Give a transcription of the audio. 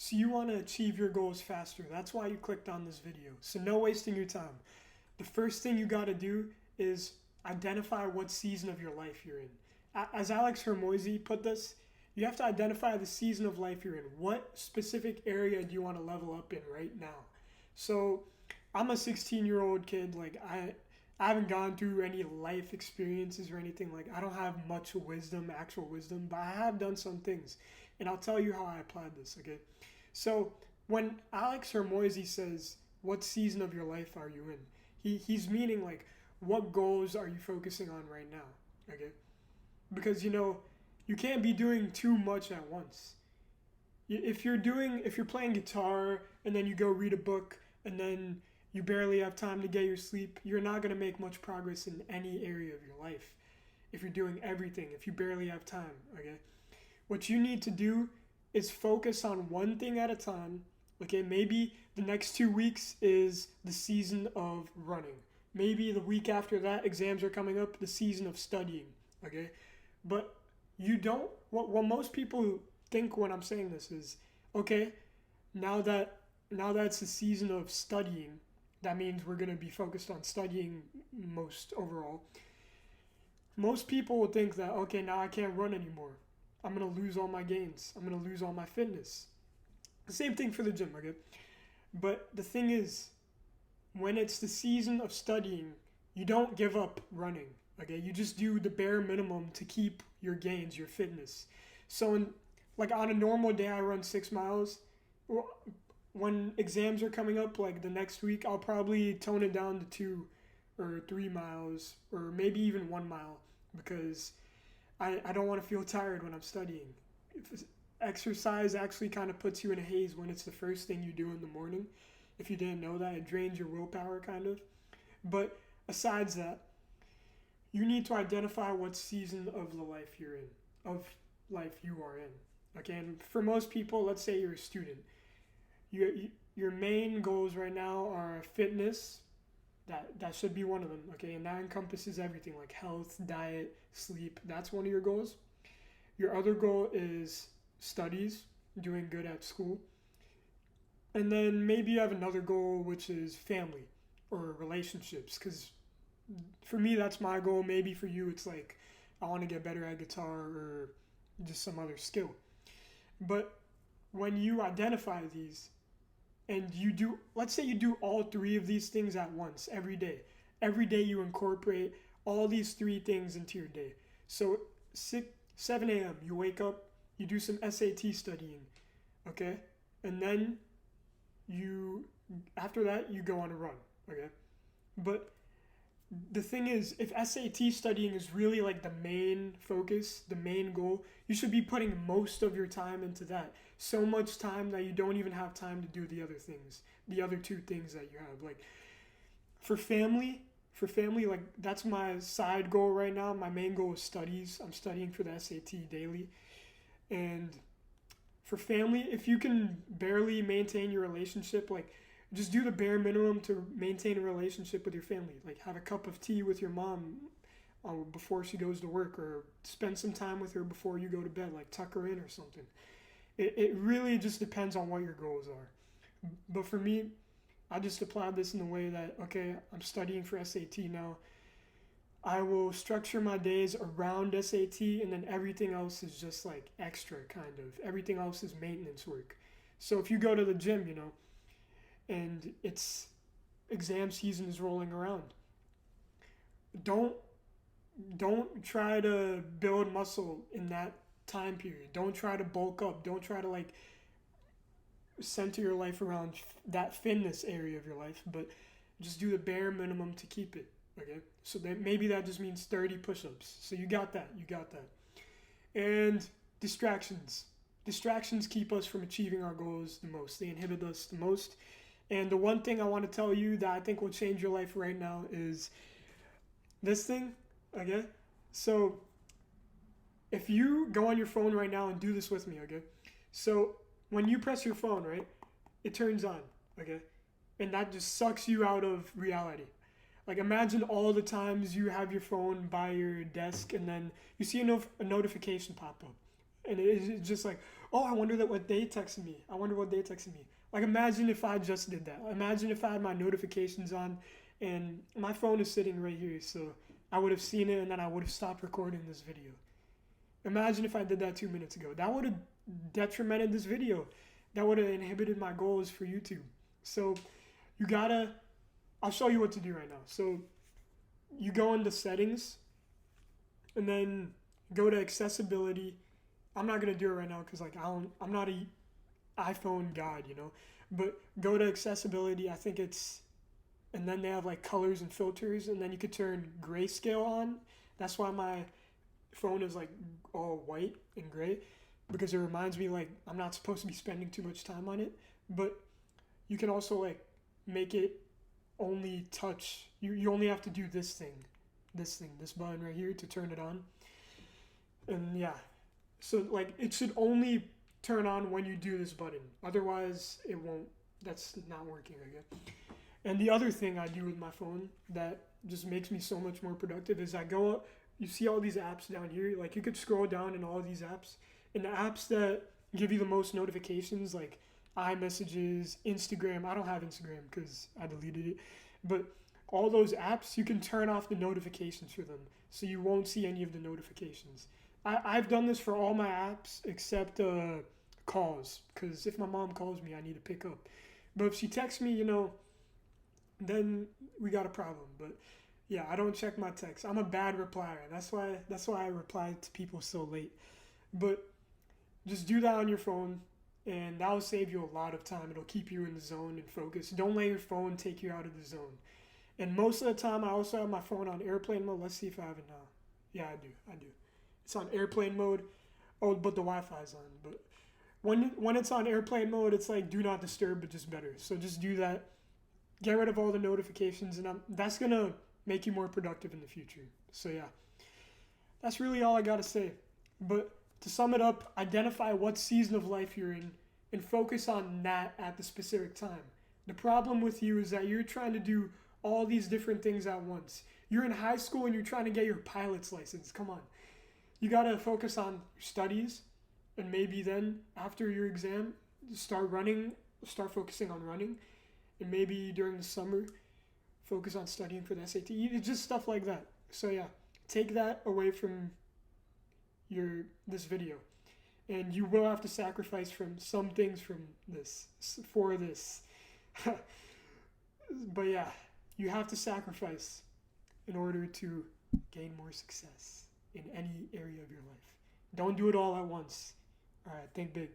So you want to achieve your goals faster. That's why you clicked on this video. So no wasting your time. The first thing you got to do is identify what season of your life you're in. As Alex Hermosi put this, you have to identify the season of life you're in. What specific area do you want to level up in right now? So I'm a 16-year-old kid. Like I haven't gone through any life experiences or anything. Like I don't have much wisdom, actual wisdom, but I have done some things. And I'll tell you how I applied this, okay? So when Alex Hermosi says, what season of your life are you in? He's meaning like, what goals are you focusing on right now, okay? Because, you can't be doing too much at once. If you're playing guitar and then you go read a book and then you barely have time to get your sleep, you're not going to make much progress in any area of your life. If you're doing everything, if you barely have time, okay? What you need to do is focus on one thing at a time. Okay, maybe the next 2 weeks is the season of running. Maybe the week after that, exams are coming up, the season of studying. Okay, but you don't. What most people think when I'm saying this is, okay, now that it's the season of studying, that means we're gonna be focused on studying most overall. Most people will think that, okay, now I can't run anymore. I'm gonna lose all my gains. I'm gonna lose all my fitness. The same thing for the gym, okay? But the thing is, when it's the season of studying, you don't give up running, okay? You just do the bare minimum to keep your gains, your fitness. So, like on a normal day, I run 6 miles. When exams are coming up, like the next week, I'll probably tone it down to 2 or 3 miles, or maybe even 1 mile, because I don't want to feel tired when I'm studying. If exercise actually kind of puts you in a haze when it's the first thing you do in the morning. If you didn't know that, it drains your willpower kind of. But besides that, you need to identify what season of the life you're in, of life you are in. Okay, and for most people, let's say you're a student. Your main goals right now are fitness. That should be one of them, okay? And that encompasses everything like health, diet, sleep. That's one of your goals. Your other goal is studies, doing good at school. And then maybe you have another goal, which is family or relationships. Because for me, that's my goal. Maybe for you, it's like I want to get better at guitar or just some other skill. But when you identify these and you do, let's say you do all three of these things at once every day. Every day you incorporate all these three things into your day. So 7 a.m. you wake up, you do some SAT studying, okay? And then after that, you go on a run, okay? But the thing is, if SAT studying is really like the main focus, the main goal, you should be putting most of your time into that. So much time that you don't even have time to do the other things, the other two things that you have. Like for family, like that's my side goal right now. My main goal is studies. I'm studying for the SAT daily. And for family, if you can barely maintain your relationship, like just do the bare minimum to maintain a relationship with your family. Like have a cup of tea with your mom before she goes to work, or spend some time with her before you go to bed, like tuck her in or something. It really just depends on what your goals are. But for me, I just applied this in the way that, okay, I'm studying for SAT now. I will structure my days around SAT, and then everything else is just like extra, kind of. Everything else is maintenance work. So if you go to the gym, and it's exam season is rolling around, don't try to build muscle in that time period. Don't try to bulk up. Don't try to like center your life around that fitness area of your life, but just do the bare minimum to keep it. Okay, so maybe that just means 30 push-ups. So you got that. And distractions keep us from achieving our goals the most. They inhibit us the most. And the one thing I want to tell you that I think will change your life right now is this thing. Okay, so if you go on your phone right now and do this with me, okay, so when you press your phone, right, it turns on, okay, and that just sucks you out of reality. Like imagine all the times you have your phone by your desk and then you see a notification pop up, and it's just like, oh, I wonder what they texted me. I wonder what they texted me. Like, imagine if I just did that. Imagine if I had my notifications on and my phone is sitting right here. So I would have seen it and then I would have stopped recording this video. Imagine if I did that 2 minutes ago. That would have detrimented this video. That would have inhibited my goals for YouTube. So you gotta, I'll show you what to do right now. So you go into settings and then go to accessibility. I'm not gonna do it right now because like I'm not a iPhone god, you know. But go to accessibility. I think it's, and then they have like colors and filters, and then you could turn grayscale on. That's why my phone is like all white and gray, because it reminds me like I'm not supposed to be spending too much time on it. But you can also like make it only touch. You only have to do this button right here to turn it on. And yeah, so like it should only turn on when you do this button. Otherwise, it won't. That's not working again. And the other thing I do with my phone that just makes me so much more productive is I go up. You see all these apps down here. Like you could scroll down in all these apps. And the apps that give you the most notifications, like iMessages, Instagram. I don't have Instagram because I deleted it. But all those apps, you can turn off the notifications for them. So you won't see any of the notifications. I've done this for all my apps except calls. Because if my mom calls me, I need to pick up. But if she texts me, you know, then we got a problem. But yeah, I don't check my texts. I'm a bad replier. That's why I reply to people so late. But just do that on your phone, and that will save you a lot of time. It'll keep you in the zone and focus. Don't let your phone take you out of the zone. And most of the time, I also have my phone on airplane mode. Let's see if I have it now. Yeah, I do. It's on airplane mode. Oh, but the Wi-Fi's on. But when it's on airplane mode, it's like do not disturb, but just better. So just do that. Get rid of all the notifications, and that's going to make you more productive in the future. So yeah, that's really all I got to say. But to sum it up, identify what season of life you're in and focus on that at the specific time. The problem with you is that you're trying to do all these different things at once. You're in high school and you're trying to get your pilot's license. Come on. You got to focus on your studies, and maybe then after your exam, start focusing on running. And maybe during the summer, focus on studying for the SAT. It's just stuff like that. So yeah, take that away from this video, and you will have to sacrifice from some things from this for this. But yeah, you have to sacrifice in order to gain more success in any area of your life. Don't do it all at once. All right, think big.